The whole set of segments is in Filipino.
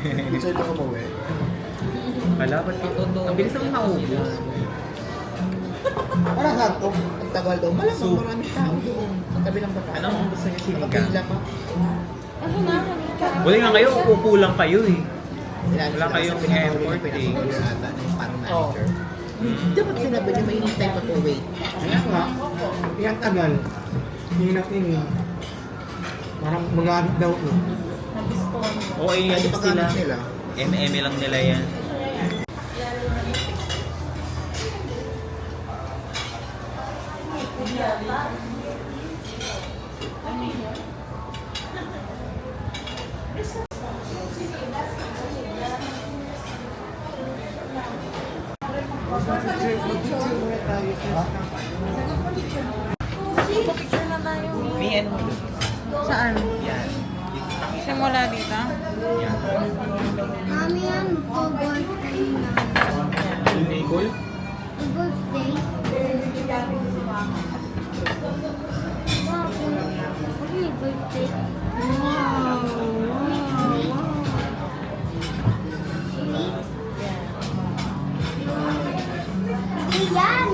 Gusto ito umuwi. Wala, ba't ito? Ang bilis naman maubos. Parang hantong. Ang tagal daw. Malamang maraming tao doon. Sa tabi ng baka. Anong gusto niyo sinigang? Nakapila pa. Ano na? Wala nga kayo, upo lang kayo eh. Sinabi Wala sila kayong kasi pinapahuli effort ng pinapahuli eh. ata ng parang manager. Dapat sinabi niya may hinintay pa to wait. Kaya nga, yung tagal. Hinap-ingin. Parang mga daw ko. Oo, eh, Kasi ano pagkakas sila. nila. MM lang nila yan. Picture na tayo. May ano mo doon? Saan? Yan. Simula dito? Yan. Mami, ano po birthday na? Bagel? Birthday? Wow, ano yung birthday? Wow! Iyan!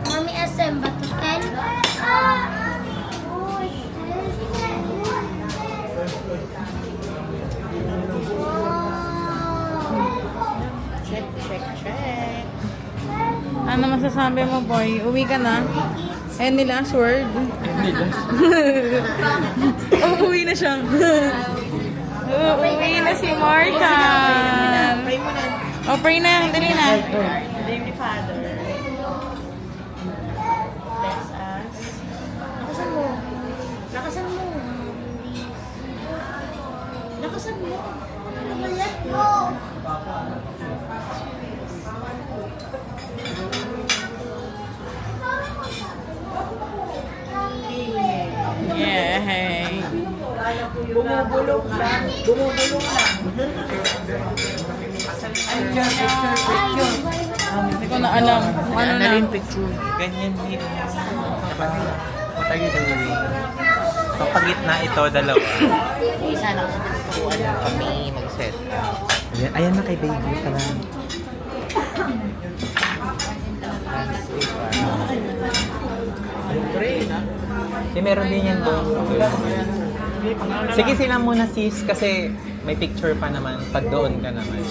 Mami, SM ba ito? 10? Check. Ano masasabi mo, boy? Uwi ka na? Any last word? Uuwi na siya. Uuwi na si Marshall. Pray mo na. O, pray na. Dali na. Heavenly Father, bless us. Lakasan mo. Lakasan mo. Lakasan mo. Let's go! Yay. Bumubulong lang. Bumubulong lang. Hindi ko na alam kung ano na. picture. Ganyan din. Matagal tayo eh. Papagitna ito, dalawa. Isa lang sa pinagtuan kami mag-set. Ayan na kay baby ka lang. Kasi meron din yan doon. Sige sila muna sis kasi may picture pa naman pag doon ka naman.